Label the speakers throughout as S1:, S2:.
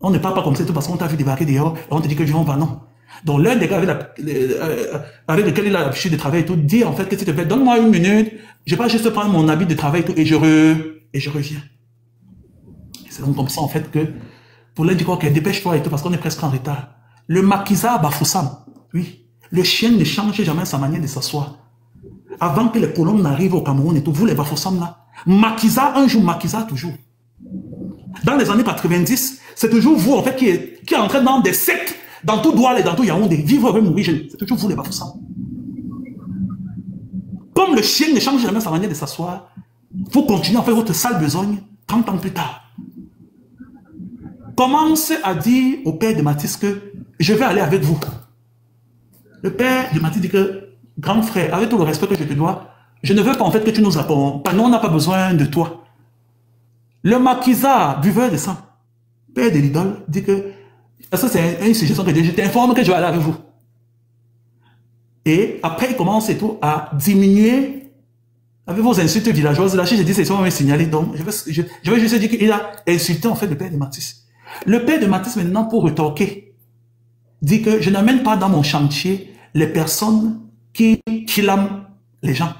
S1: On ne parle pas comme ça tout parce qu'on t'a vu débarquer dehors et on te dit que je ne vais pas, non. Donc l'un des gars avec lequel il a l'habitude de travailler et tout, dit en fait que s'il te plaît, donne-moi 1 minute, je vais juste prendre mon habit de travail et tout, et je reviens. C'est donc comme ça en fait que, pour l'un dit quoi, okay, dépêche-toi et tout, parce qu'on est presque en retard. Le Makiza Bafoussam, oui, le chien ne change jamais sa manière de s'asseoir. Avant que les colons n'arrivent au Cameroun et tout, vous les Bafoussam là, Makiza un jour, Makiza toujours. Dans les années 90, c'est toujours vous en fait qui est entré dans des sectes, dans tout Douala et dans tout Yaoundé, vivre avec mourir, c'est toujours vous les Bafoussam. Comme le chien ne change jamais sa manière de s'asseoir, vous continuez à faire votre sale besogne 30 ans plus tard. Commence à dire au père de Matisse que je vais aller avec vous. Le père de Matisse dit que, grand frère, avec tout le respect que je te dois, je ne veux pas en fait que tu nous accompagnes. Nous, on n'a pas besoin de toi. Le Makiza, buveur de sang, père de l'idole, dit que, ça c'est une suggestion que je t'informe que je vais aller avec vous. Et après, il commence et tout à diminuer avec vos insultes villageoses. Là, je dis, c'est ça, on va me signaler. Donc, je vais juste dire qu'il a insulté en fait le père de Matisse. Le père de Matisse, maintenant, pour retorquer, dit que je n'amène pas dans mon chantier les personnes qui lament les gens.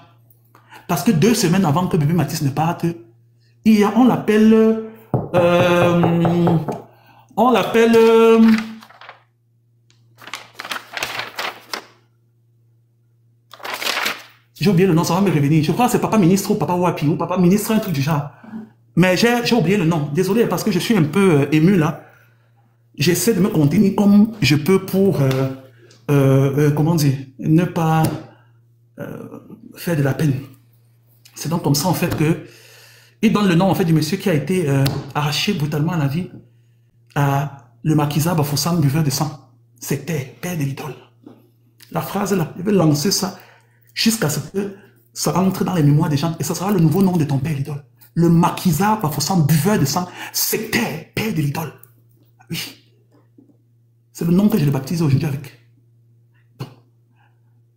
S1: Parce que 2 semaines avant que bébé Matisse ne parte, on l'appelle... j'ai oublié le nom, ça va me revenir. Je crois que c'est papa ministre ou papa Wapi ou papa ministre, un truc du genre. Mais j'ai oublié le nom. Désolé, parce que je suis un peu ému là. J'essaie de me contenir comme je peux pour, comment dire, ne pas faire de la peine. C'est donc comme ça en fait que il donne le nom en fait du monsieur qui a été arraché brutalement à la vie à le Makiza Bafoussam, buveur de sang. C'était père de l'idole. La phrase là, je vais lancer ça jusqu'à ce que ça rentre dans les mémoires des gens et ça sera le nouveau nom de ton père l'idole. Le Makiza Bafoussam, buveur de sang, c'était père de l'idole. Oui. C'est le nom que je le baptise aujourd'hui avec. Donc,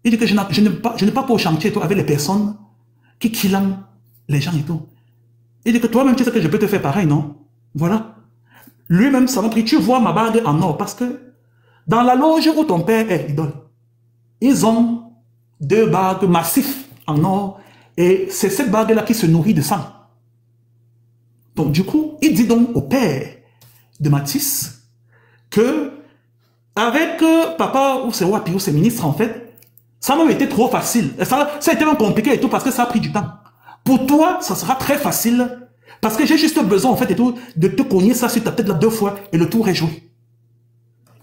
S1: il dit que je n'ai pas pour chantier et tout, avec les personnes qui killament les gens et tout. Il dit que toi-même, tu sais que je peux te faire pareil, non? Voilà. Lui-même, ça m'a pris. Tu vois ma bague en or parce que dans la loge où ton père est idole, ils ont 2 bagues massives en or et c'est cette bague-là qui se nourrit de sang. Donc, du coup, il dit donc au père de Matisse que avec papa ou c'est Wapi ou c'est ministre, en fait, ça m'a été trop facile. Ça a été même compliqué et tout parce que ça a pris du temps. Pour toi, ça sera très facile parce que j'ai juste besoin, en fait, et tout, de te cogner ça sur ta tête là 2 fois et le tour est joué.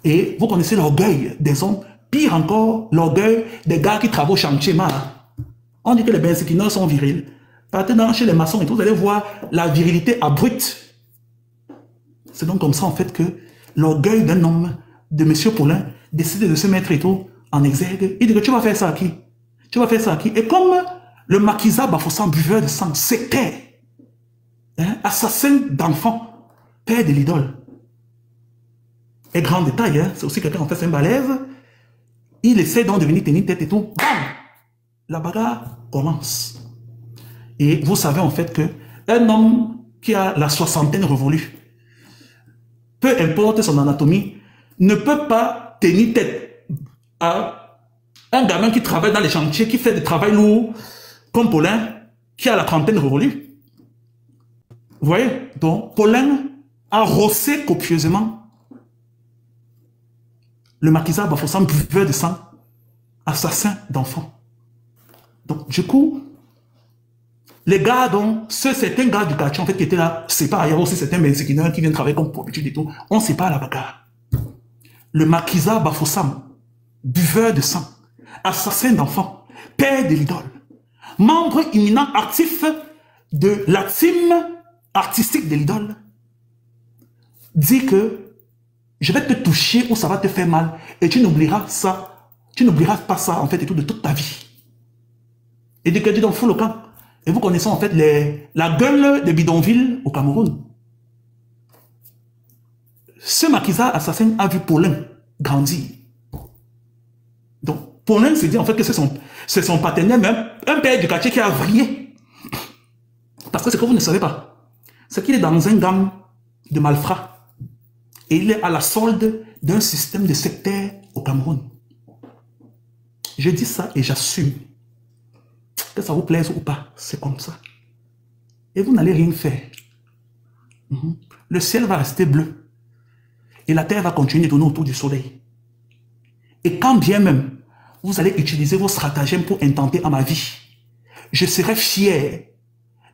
S1: Et vous connaissez l'orgueil des hommes, pire encore, l'orgueil des gars qui travaillent au chantier. On dit que les Benséquinois sont virils. Partez chez les maçons et tout, vous allez voir la virilité abrupte. C'est donc comme ça, en fait, que l'orgueil d'un homme, de M. Paulin, décide de se mettre et tout en exergue. Il dit que tu vas faire ça à qui? Tu vas faire ça à qui? Et comme le Makiza Bafoussam, buveur de sang, c'était assassin d'enfants, père de l'idole. Et grand détail, c'est aussi quelqu'un en fait, c'est un balèze. Il essaie donc de venir tenir tête et tout. Bam! La bagarre commence. Et vous savez en fait que un homme qui a la 60aine révolue, peu importe son anatomie, ne peut pas tenir tête à un gamin qui travaille dans les chantiers, qui fait du travail lourd, comme Paulin, qui a la 30aine révolue. Vous voyez? Donc, Paulin a rossé copieusement le Makiza Bafoussam, buveur de sang, assassin d'enfants. Donc, du coup, les gars, donc, certains gars du quartier, en fait, qui étaient là, c'est pas ailleurs aussi certains Benséquinois qui viennent travailler comme pour habitude et tout, on sait pas la bagarre. Le Makiza Bafoussam, buveur de sang, assassin d'enfants, père de l'idole, membre imminent actif de la team artistique de l'idole, dit que je vais te toucher ou ça va te faire mal et tu n'oublieras ça, tu n'oublieras pas ça en fait et tout de toute ta vie. Et dit que dit donc fou le camp. Et vous connaissez en fait la gueule des bidonvilles au Cameroun. Ce Makiza assassin a vu Paulin grandir. Donc, Paulin se dit en fait que c'est son partenaire, même un père du quartier qui a vrillé. Parce que ce que vous ne savez pas, c'est qu'il est dans un gang de malfrats. Et il est à la solde d'un système de sectaires au Cameroun. Je dis ça et j'assume. Que ça vous plaise ou pas, c'est comme ça. Et vous n'allez rien faire. Le ciel va rester bleu. Et la terre va continuer de tourner autour du soleil. Et quand bien même, vous allez utiliser vos stratagèmes pour intenter à ma vie, je serai fier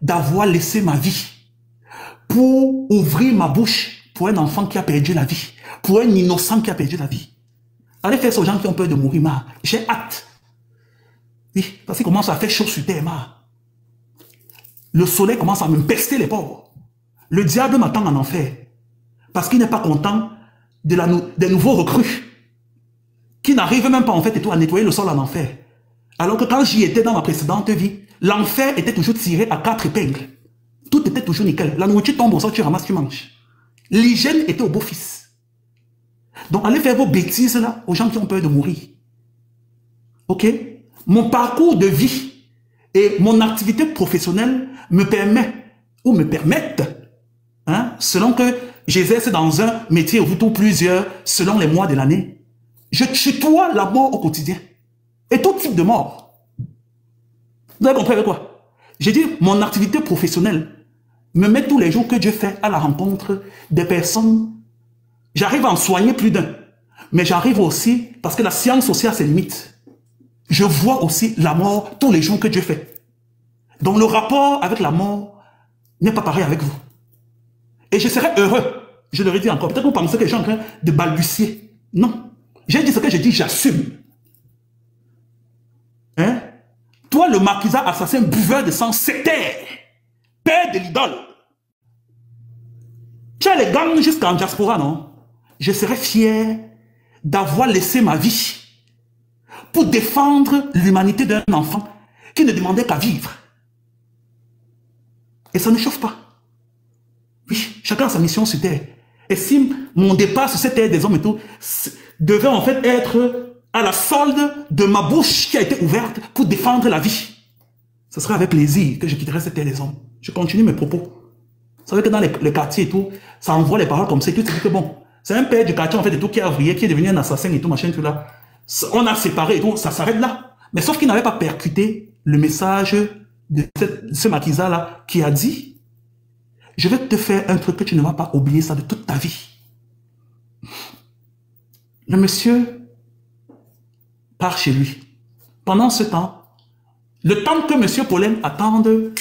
S1: d'avoir laissé ma vie pour ouvrir ma bouche pour un enfant qui a perdu la vie, pour un innocent qui a perdu la vie. Allez faire ça aux gens qui ont peur de mourir, marre. J'ai hâte. Oui, parce qu'il commence à faire chaud sur terre, marre. Le soleil commence à me pester les pauvres. Le diable m'attend en enfer. Parce qu'il n'est pas content des nouveaux recrues qui n'arrivent même pas en fait et tout à nettoyer le sol en enfer. Alors que quand j'y étais dans ma précédente vie, l'enfer était toujours tiré à 4 épingles. Tout était toujours nickel. La nourriture tombe au sol, tu ramasses, tu manges. L'hygiène était au beau-fils. Donc allez faire vos bêtises là aux gens qui ont peur de mourir. Ok? Mon parcours de vie et mon activité professionnelle me permet ou me permettent, hein, selon que j'exerce dans un métier ou tout plusieurs, selon les mois de l'année, je tutoie la mort au quotidien. Et tout type de mort. Vous avez compris avec quoi? J'ai dit, mon activité professionnelle me met tous les jours que Dieu fait à la rencontre des personnes. J'arrive à en soigner plus d'un. Mais j'arrive aussi, parce que la science aussi a ses limites. Je vois aussi la mort tous les jours que Dieu fait. Donc le rapport avec la mort n'est pas pareil avec vous. Et je serais heureux, je le redis encore, peut-être que vous pensez que je suis en train de balbutier. Non. J'ai dit ce que j'ai dit, j'assume. Hein? Toi, le marquisat assassin, buveur de sang, sectaire, père de l'idole. Tu as les gangs jusqu'en diaspora, non? Je serais fier d'avoir laissé ma vie pour défendre l'humanité d'un enfant qui ne demandait qu'à vivre. Et ça ne chauffe pas. Oui, chacun a sa mission sur terre. Et si mon départ sur cette terre des hommes et tout devait en fait être à la solde de ma bouche qui a été ouverte pour défendre la vie, ce serait avec plaisir que je quitterai cette terre des hommes. Je continue mes propos. Vous savez que dans les quartiers et tout, ça envoie les paroles comme ça et tout, c'est que bon, c'est un père du quartier en fait et tout qui a vrillé, qui est devenu un assassin et tout, machin, tout là. On a séparé et tout, ça s'arrête là. Mais sauf qu'il n'avait pas percuté le message de ce marquisat là qui a dit: je vais te faire un truc que tu ne vas pas oublier ça de toute ta vie. Le monsieur part chez lui. Pendant ce temps, le temps que monsieur Pollen attende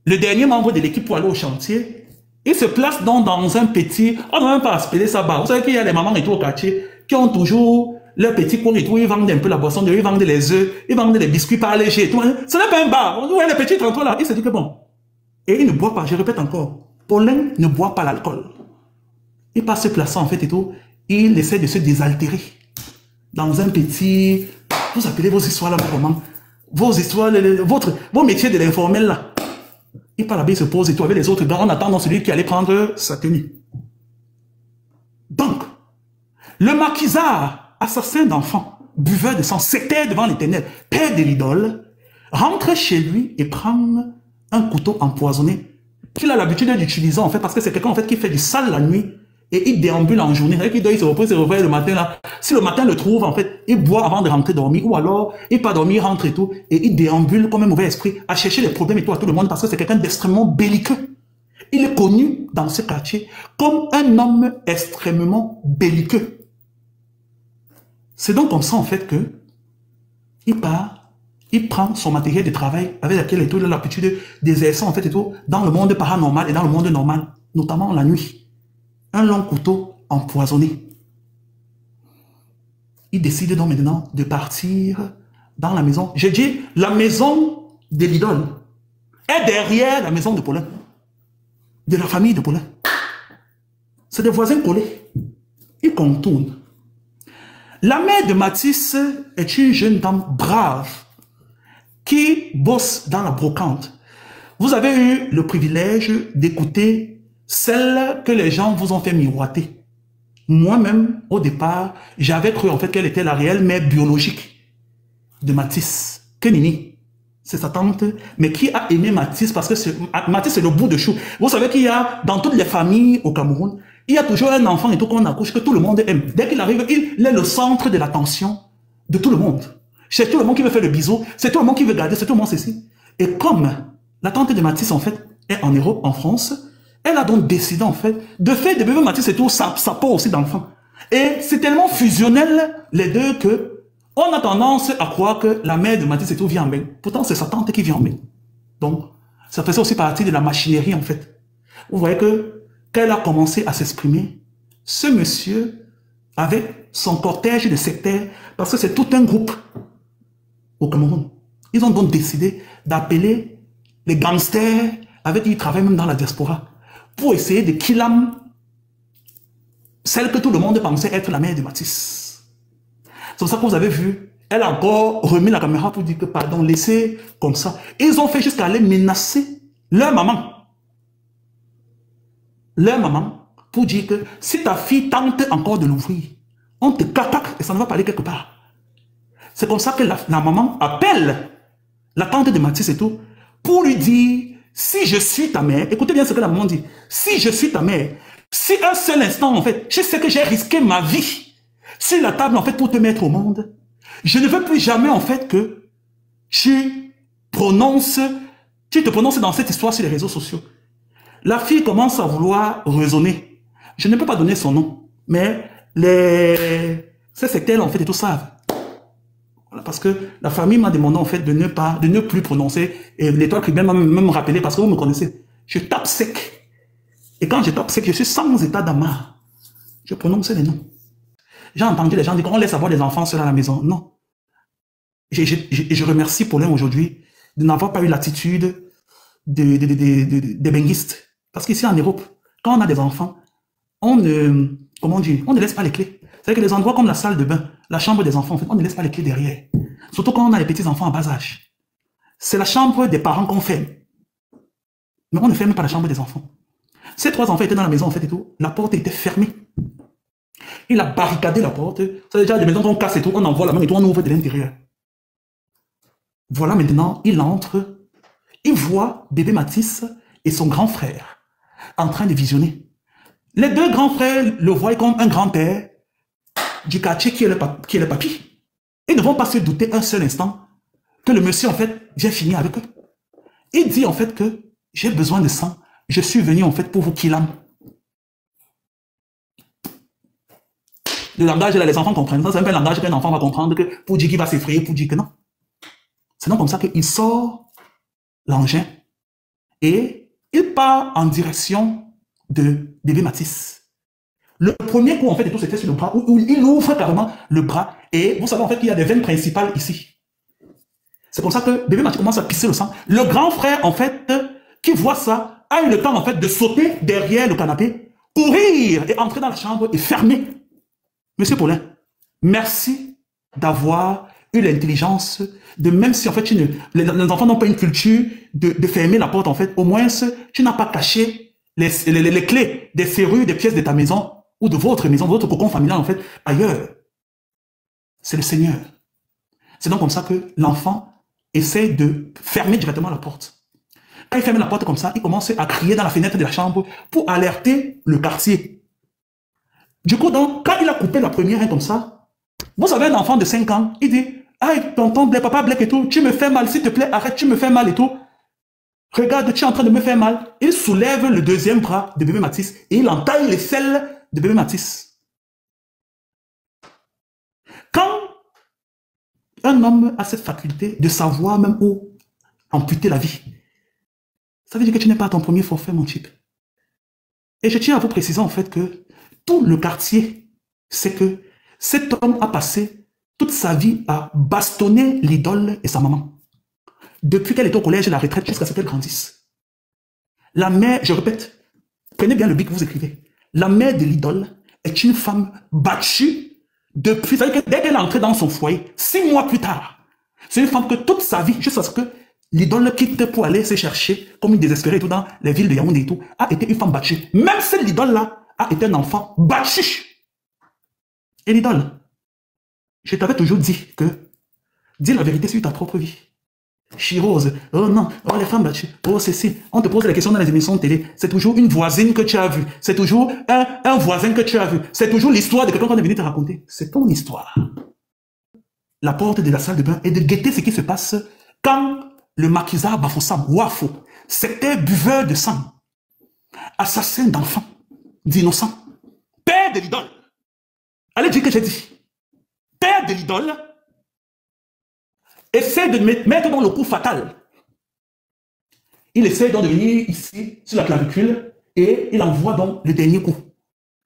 S1: le dernier membre de l'équipe pour aller au chantier, il se place donc dans un petit, on n'a même pas aspiré ça bas. Vous savez qu'il y a les mamans et tout au quartier qui ont toujours leur petit coin et tout, ils vendent un peu la boisson, ils vendent les œufs, ils vendent des biscuits par léger et tout. Ce n'est pas un bar. Vous voyez les petits trottoirs là, il se dit que bon. Et il ne boit pas, je répète encore, Pollen ne boit pas l'alcool. Il passe se plaçant en fait et tout, il essaie de se désaltérer. Dans un petit, vous appelez vos histoires là comment? Vos histoires, vos métiers de l'informel là. Il part là-bas, il se pose et tout avec les autres gars en attendant celui qui allait prendre sa tenue. Donc, le marquisat, assassin d'enfants, buveur de sang, sectaire devant l'Éternel, père de l'idole, rentre chez lui et prend un couteau empoisonné qu'il a l'habitude d'utiliser en fait parce que c'est quelqu'un en fait qui fait du sale la nuit et il déambule en journée. Il doit se reposer le matin là. Si le matin le trouve en fait, il boit avant de rentrer dormir ou alors il part dormir, rentre et tout et il déambule comme un mauvais esprit à chercher les problèmes et tout à tout le monde parce que c'est quelqu'un d'extrêmement belliqueux. Il est connu dans ce quartier comme un homme extrêmement belliqueux. C'est donc comme ça en fait que il part, il prend son matériel de travail avec lequel il a l'habitude d'exercer en fait et tout dans le monde paranormal et dans le monde normal, notamment la nuit. Un long couteau empoisonné. Il décide donc maintenant de partir dans la maison. J'ai dit, la maison de l'idole est derrière la maison de Pollen. De la famille de Pollen. C'est des voisins collés. Il contourne. La mère de Mathis est une jeune dame brave qui bosse dans la brocante. Vous avez eu le privilège d'écouter celle que les gens vous ont fait miroiter. Moi-même, au départ, j'avais cru en fait qu'elle était la réelle mère biologique de Mathis. Kenini, c'est sa tante, mais qui a aimé Mathis parce que Mathis c'est le bout de chou. Vous savez qu'il y a dans toutes les familles au Cameroun, Il y a toujours un enfant et tout qu'on accouche que tout le monde aime. Dès qu'il arrive, il est le centre de l'attention de tout le monde. C'est tout le monde qui veut faire le bisou, c'est tout le monde qui veut garder, c'est tout le monde ceci. Et comme la tante de Mathis, en fait, est en Europe, en France, elle a donc décidé, en fait, de faire des bébés Mathis et tout, ça porte aussi d'enfants. Et c'est tellement fusionnel, les deux, que on a tendance à croire que la mère de Mathis et tout vient en main. Pourtant, c'est sa tante qui vient en main. Donc, ça faisait aussi partie de la machinerie, en fait. Vous voyez que, quand elle a commencé à s'exprimer, ce monsieur, avec son cortège de sectaires, parce que c'est tout un groupe au Cameroun, ils ont donc décidé d'appeler les gangsters, avec qui ils travaillent même dans la diaspora, pour essayer de killam celle que tout le monde pensait être la mère de Mathis. C'est pour ça que vous avez vu, elle a encore remis la caméra pour dire que pardon, laissez comme ça. Ils ont fait jusqu'à aller menacer leur maman. Leur maman, pour dire que si ta fille tente encore de l'ouvrir, on te cacaque et ça ne va pas aller quelque part. C'est comme ça que la maman appelle la tante de Mathis et tout, pour lui dire, si je suis ta mère, écoutez bien ce que la maman dit, si je suis ta mère, si un seul instant, en fait, je sais que j'ai risqué ma vie sur la table, en fait, pour te mettre au monde, je ne veux plus jamais, en fait, que tu te prononces dans cette histoire sur les réseaux sociaux. La fille commence à vouloir raisonner. Je ne peux pas donner son nom, mais ces sectaires, en fait, et tout savent. Voilà, parce que la famille m'a demandé, en fait, de ne plus prononcer. Et l'étoile criminelle m'a même rappelé, parce que vous me connaissez. Je tape sec. Et quand je tape sec, je suis sans état d'âme. Je prononce les noms. J'ai entendu les gens dire qu'on laisse avoir des enfants seuls à la maison. Non. Je remercie Paulin aujourd'hui de n'avoir pas eu l'attitude des benguistes. Parce qu'ici en Europe, quand on a des enfants, on ne laisse pas les clés. C'est-à-dire que les endroits comme la salle de bain, la chambre des enfants, en fait, on ne laisse pas les clés derrière. Surtout quand on a les petits enfants en bas âge. C'est la chambre des parents qu'on ferme. Mais on ne ferme pas la chambre des enfants. Ces 3 enfants étaient dans la maison, en fait, et tout. La porte était fermée. Il a barricadé la porte. C'est déjà des maisons qu'on casse et tout, on envoie la main et tout, on ouvre de l'intérieur. Voilà maintenant, il entre. Il voit bébé Mathis et son grand frère en train de visionner. Les 2 grands frères le voient comme un grand-père du quartier qui est le papy. Ils ne vont pas se douter un seul instant que le monsieur, en fait, vient finir avec eux. Il dit, en fait, que j'ai besoin de sang. Je suis venu, en fait, pour vous killam. Le langage, là, les enfants comprennent. Ça, c'est un peu le langage qu'un enfant va comprendre que pour dire qu'il va s'effrayer, pour dire que non. C'est donc comme ça qu'il sort l'engin et il part en direction de bébé Mathis. Le premier coup, en fait, et tout, c'était sur le bras, où il ouvre carrément le bras. Et vous savez, en fait, qu'il y a des veines principales ici. C'est comme ça que bébé Mathis commence à pisser le sang. Le grand frère, en fait, qui voit ça, a eu le temps, en fait, de sauter derrière le canapé, courir et entrer dans la chambre et fermer. Monsieur Paulin, merci d'avoir eu l'intelligence de, même si, en fait, les enfants n'ont pas une culture de fermer la porte, en fait, au moins, tu n'as pas caché les clés des serrures, des pièces de ta maison, ou de votre maison, de votre cocon familial, en fait, ailleurs. C'est le Seigneur. C'est donc comme ça que l'enfant essaie de fermer directement la porte. Quand il ferme la porte comme ça, il commence à crier dans la fenêtre de la chambre pour alerter le quartier. Du coup, donc, quand il a coupé la première comme ça, vous savez, un enfant de 5 ans, il dit, « Aïe, tonton, Blé, papa, Blé et tout, tu me fais mal, s'il te plaît, arrête, tu me fais mal et tout. Regarde, tu es en train de me faire mal. » Il soulève le 2e bras de bébé Mathis et il entaille les selles de bébé Mathis. Quand un homme a cette faculté de savoir même où amputer la vie, ça veut dire que tu n'es pas à ton premier forfait, mon type. Et je tiens à vous préciser en fait que tout le quartier sait que cet homme a passé toute sa vie à bastonner l'idole et sa maman. Depuis qu'elle est au collège et la retraite jusqu'à ce qu'elle grandisse. La mère, je répète, prenez bien le bic que vous écrivez. La mère de l'idole est une femme battue depuis, c'est-à-dire que dès qu'elle est entrée dans son foyer, 6 mois plus tard, c'est une femme que toute sa vie, jusqu'à ce que l'idole quitte pour aller se chercher, comme une désespérée et tout, dans les villes de Yaoundé et tout, a été une femme battue. Même cette idole-là a été un enfant battu. Et l'idole, je t'avais toujours dit que, dis la vérité sur ta propre vie. chirose, oh non, oh les femmes battues, oh ceci. On te pose des questions dans les émissions de télé. C'est toujours une voisine que tu as vue. C'est toujours un voisin que tu as vu. C'est toujours l'histoire de quelqu'un qu'on est venu te raconter. C'est ton histoire. La porte de la salle de bain est de guetter ce qui se passe quand le maquisard Bafoussam, Wafo, c'était buveur de sang, assassin d'enfants, d'innocents, père de l'idole. Allez dire que j'ai dit. Père de l'idole essaie de mettre dans le coup fatal. Il essaie donc de venir ici, sur la clavicule, et il envoie donc le dernier coup.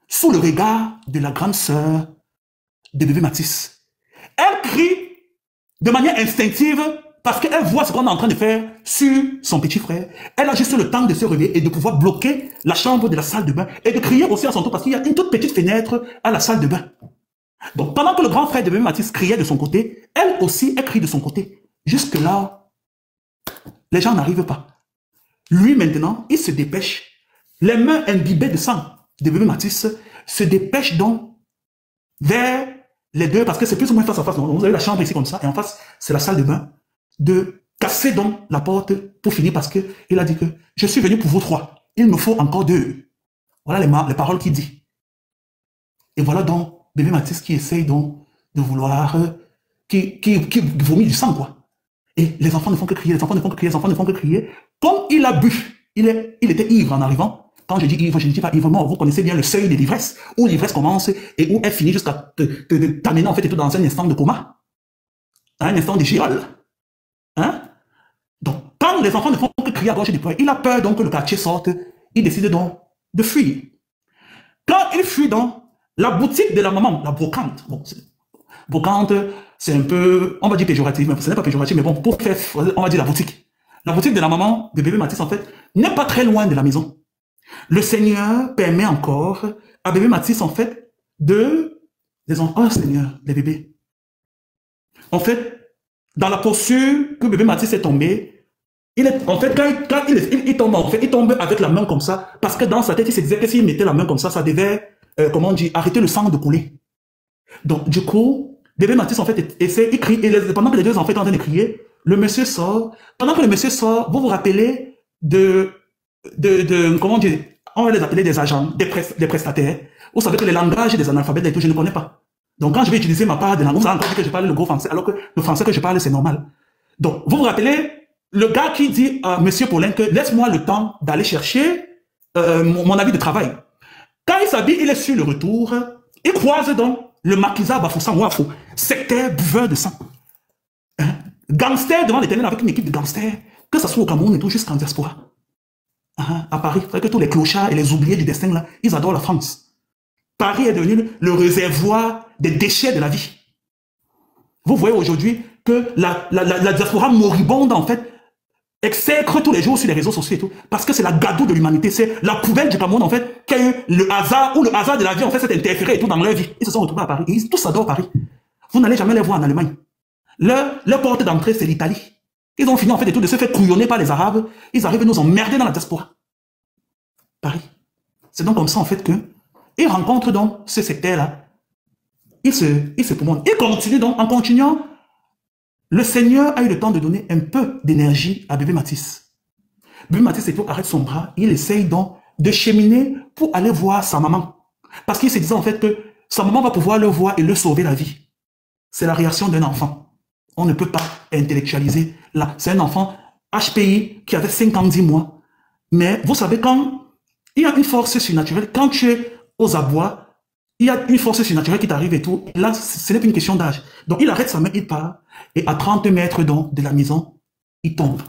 S1: Sous le regard de la grande sœur de bébé Matisse. Elle crie de manière instinctive parce qu'elle voit ce qu'on est en train de faire sur son petit frère. Elle a juste le temps de se réveiller et de pouvoir bloquer la chambre de la salle de bain et de crier aussi à son tour parce qu'il y a une toute petite fenêtre à la salle de bain. Donc, pendant que le grand frère de bébé Matisse criait de son côté, elle aussi, elle crie de son côté. Jusque-là, les gens n'arrivent pas. Lui, maintenant, il se dépêche. Les mains imbibées de sang de bébé Matisse se dépêchent donc vers les deux, parce que c'est plus ou moins face à face. Donc, vous avez la chambre ici comme ça, et en face, c'est la salle de bain, de casser donc la porte pour finir, parce qu'il a dit que je suis venu pour vous trois. Il me faut encore deux. Voilà les paroles qu'il dit. Et voilà donc bébé Matisse qui essaye donc de vouloir, qui vomit du sang, quoi. Et les enfants ne font que crier, les enfants ne font que crier, les enfants ne font que crier. Comme il a bu, il était ivre en arrivant. Quand je dis ivre, je ne dis pas ivre mort. Vous connaissez bien le seuil de l'ivresse, où l'ivresse commence et où elle finit jusqu'à t'amener en fait dans un instant de coma. Un instant de girole. Hein? Donc, quand les enfants ne font que crier à gorge déployée, il a peur donc que le quartier sorte, il décide donc de fuir. Quand il fuit dans la boutique de la maman, la brocante, bon, brocante, c'est un peu, on va dire péjoratif, mais ce n'est pas péjoratif, mais bon, pour faire, on va dire la boutique. La boutique de la maman de bébé Matisse, en fait, n'est pas très loin de la maison. Le Seigneur permet encore à bébé Matisse, en fait, oh Seigneur, les bébés. En fait, dans la posture que bébé Matisse est tombé, en fait, quand il tombe, en fait, il tombe avec la main comme ça, parce que dans sa tête, il se disait que s'il mettait la main comme ça devait, comment on dit, arrêter le sang de couler. Donc, du coup, bébé Matisse, en fait, essaie, il crie, et pendant que les deux enfants sont en train de crier, le monsieur sort. Pendant que le monsieur sort, vous vous rappelez comment dire, on va les appeler des agents, des prestataires. Vous savez que les langages des analphabètes et tout, je ne connais pas. Donc, quand je vais utiliser ma part de langue, vous allez encore dire que je parle le gros français, alors que le français que je parle, c'est normal. Donc, vous vous rappelez, le gars qui dit à monsieur Paulin que laisse-moi le temps d'aller chercher mon avis de travail. Quand il s'habille, il est sur le retour, il croise donc le maquisard Bafoussam Wafo, sectaire buveur de sang. Hein? Gangster devant l'éternel avec une équipe de gangsters, que ce soit au Cameroun et tout, jusqu'en diaspora. À Paris, vous savez que tous les clochards et les oubliés du destin, là, ils adorent la France. Paris est devenu le réservoir des déchets de la vie. Vous voyez aujourd'hui que la diaspora moribonde, en fait, exècre tous les jours sur les réseaux sociaux et tout, parce que c'est la gadoue de l'humanité, c'est la poubelle du Cameroun, en fait, qui a eu le hasard, ou le hasard de la vie, en fait, s'est interféré et tout dans leur vie. Ils se sont retrouvés à Paris. Et ils tous adorent Paris. Vous n'allez jamais les voir en Allemagne. Leur porte d'entrée, c'est l'Italie. Ils ont fini, en fait, et tout, de se faire couillonner par les Arabes. Ils arrivent à nous emmerder dans la diaspora. Paris. C'est donc comme ça, en fait, que ils rencontrent donc ce secteur-là. Ils se promonent. Ils continuent donc, en continuant, le Seigneur a eu le temps de donner un peu d'énergie à bébé Matisse. Bébé Matisse arrête son bras, il essaye donc de cheminer pour aller voir sa maman. Parce qu'il se disait en fait que sa maman va pouvoir le voir et le sauver la vie. C'est la réaction d'un enfant. On ne peut pas intellectualiser là. C'est un enfant HPI qui avait 5 ans, 10 mois. Mais vous savez, quand il y a une force surnaturelle, quand tu es aux abois, il y a une force surnaturelle qui t'arrive et tout. Et là, ce n'est plus une question d'âge. Donc, il arrête sa main, il part. Et à 30 mètres donc, de la maison, il tombe.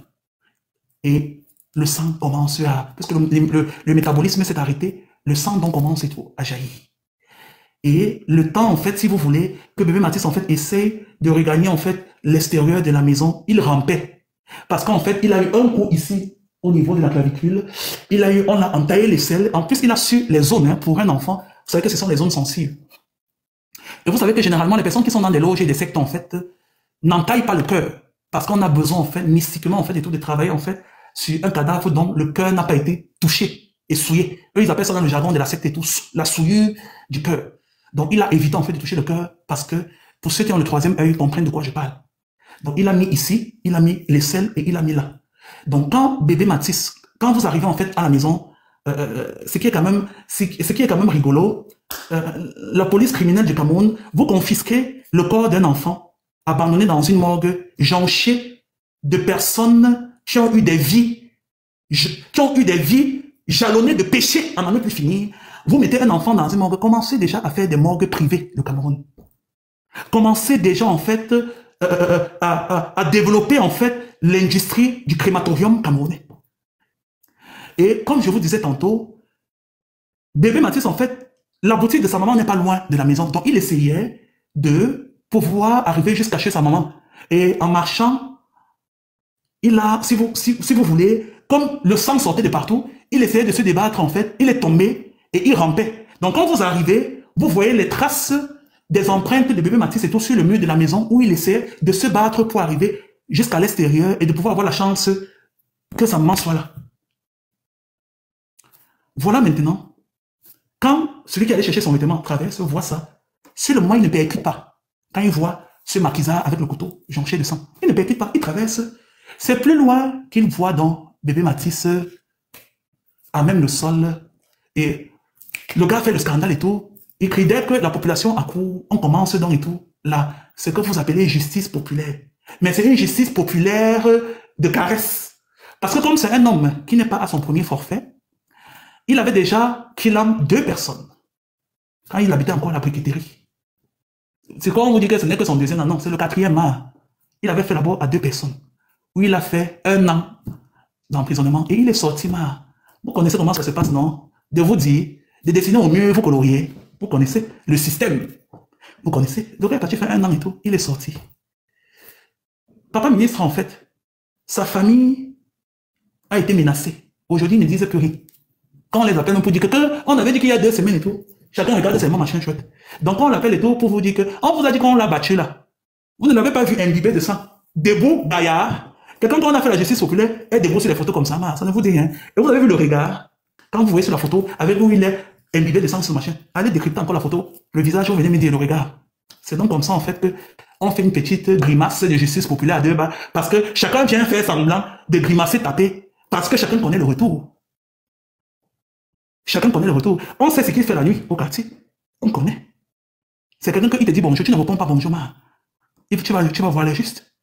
S1: Et le sang commence à... Parce que le métabolisme s'est arrêté. Le sang donc commence et tout à jaillir. Et le temps, en fait, si vous voulez, que bébé Matisse, en fait, essaye de regagner, en fait, l'extérieur de la maison, il rampait. Parce qu'en fait, il a eu un coup ici, au niveau de la clavicule. On a entaillé les selles. En plus, il a su les zones, hein, pour un enfant. Vous savez que ce sont les zones sensibles. Et vous savez que généralement, les personnes qui sont dans des loges et des sectes, en fait, n'entaillent pas le cœur. Parce qu'on a besoin, en fait, mystiquement, en fait, et tout, de travailler, en fait, sur un cadavre dont le cœur n'a pas été touché et souillé. Eux, ils appellent ça dans le jargon de la secte et tout, la souillure du cœur. Donc, il a évité, en fait, de toucher le cœur parce que, pour ceux qui ont le troisième œil, ils comprennent de quoi je parle. Donc, il a mis ici, il a mis les selles et il a mis là. Donc, quand bébé Mathis, quand vous arrivez en fait à la maison, ce qui est quand même rigolo, la police criminelle du Cameroun, vous confisquez le corps d'un enfant abandonné dans une morgue jonchée de personnes qui ont eu des vies, jalonnées de péchés, à n'en plus finir. Vous mettez un enfant dans une morgue, commencez déjà à faire des morgues privées, le Cameroun. Commencez déjà en fait à développer en fait l'industrie du crématorium camerounais. Et comme je vous disais tantôt, bébé Mathis, en fait, la boutique de sa maman n'est pas loin de la maison. Donc, il essayait de pouvoir arriver jusqu'à chez sa maman. Et en marchant, il a, si vous voulez, comme le sang sortait de partout, il essayait de se débattre, en fait. Il est tombé et il rampait. Donc, quand vous arrivez, vous voyez les traces des empreintes de bébé Mathis et tout sur le mur de la maison où il essayait de se battre pour arriver jusqu'à l'extérieur et de pouvoir avoir la chance que sa maman soit là. Voilà maintenant, quand celui qui allait chercher son vêtement traverse, voit ça, sur le moment, il ne percute pas. Quand il voit ce maquisard avec le couteau jonché de sang, il ne percute pas, il traverse. C'est plus loin qu'il voit donc bébé Mathis à même le sol. Et le gars fait le scandale et tout. Il crie dès que la population accourt, on commence donc et tout. Là, c'est ce que vous appelez justice populaire. Mais c'est une justice populaire de caresse. Parce que comme c'est un homme qui n'est pas à son premier forfait, il avait déjà killé 2 personnes quand il habitait encore à la briqueterie. C'est quand on vous dit que ce n'est que son deuxième an, non, c'est le 4e an. Il avait fait d'abord à 2 personnes, où il a fait 1 an d'emprisonnement et il est sorti, ma. Vous connaissez comment ça se passe, non? De vous dire, de dessiner au mieux, vous coloriez. Vous connaissez le système. Vous connaissez. Donc, quand il fait 1 an et tout, il est sorti. Papa ministre, en fait, sa famille a été menacée. Aujourd'hui, ils ne disent plus rien. Quand on les appelle, on peut dire que on avait dit qu'il y a 2 semaines et tout. Chacun regarde seulement machin chouette. Donc on l'appelle et tout pour vous dire que on vous a dit qu'on l'a battu là. Vous ne l'avez pas vu imbibé de sang. Debout, gaillard. Quelqu'un quand on a fait la justice populaire est debout sur les photos comme ça, ça ne vous dit rien. Et vous avez vu le regard. Quand vous voyez sur la photo, avec où il est imbibé de sang sur machin, allez décrypter encore la photo. Le visage, vous venez me dire le regard. C'est donc comme ça en fait que on fait une petite grimace de justice populaire à 2 bas. Parce que chacun vient faire semblant de grimacer, taper. Parce que chacun connaît le retour. Chacun connaît le retour. On sait ce qu'il fait la nuit au quartier. On connaît. C'est quelqu'un qui te dit bonjour, tu ne réponds pas bonjour, tu vas voir les justes.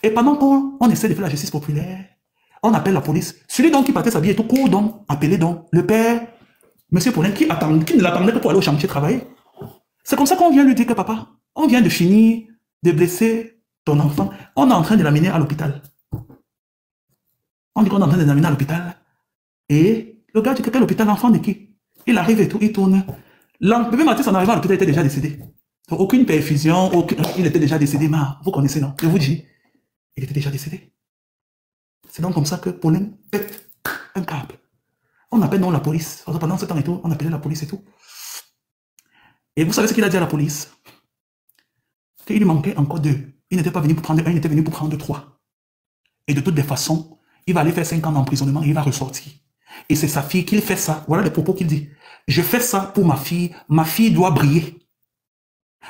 S1: Et pendant qu'on essaie de faire la justice populaire, on appelle la police. Celui donc qui partait s'habiller tout court, donc, appelé donc le père, monsieur Paulin, qui ne l'attendait que pour aller au chantier travailler. C'est comme ça qu'on vient lui dire que papa, on vient de finir de blesser ton enfant. On est en train de l'amener à l'hôpital. On dit qu'on est en train de l'amener à l'hôpital. Et le gars dit que quel hôpital, l'enfant de qui? Il arrive et tout, il tourne. Le bébé Mathis, en arrivant à l'hôpital, il était déjà décédé. Donc, aucune perfusion, il était déjà décédé, mais vous connaissez, non? Je vous dis, il était déjà décédé. C'est donc comme ça que Paulin pète un câble. On appelle donc la police. Pendant ce temps et tout, on appelait la police et tout. Et vous savez ce qu'il a dit à la police? Qu'il lui manquait encore 2. Il n'était pas venu pour prendre 1, il était venu pour prendre 3. Et de toutes les façons, il va aller faire 5 ans d'emprisonnement et il va ressortir. Et c'est sa fille qui fait ça. Voilà les propos qu'il dit. Je fais ça pour ma fille doit briller.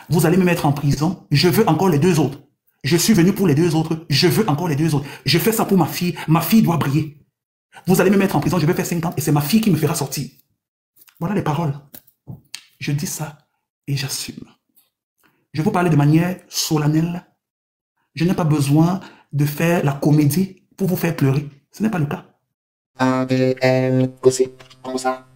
S1: Vous allez me mettre en prison, je veux encore les 2 autres. Je suis venu pour les 2 autres, je veux encore les 2 autres. Je fais ça pour ma fille doit briller. Vous allez me mettre en prison, je vais faire 5 ans et c'est ma fille qui me fera sortir. Voilà les paroles. Je dis ça et j'assume. Je vous parle de manière solennelle. Je n'ai pas besoin de faire la comédie pour vous faire pleurer. Ce n'est pas le cas.
S2: ADN, gossip, comme ça,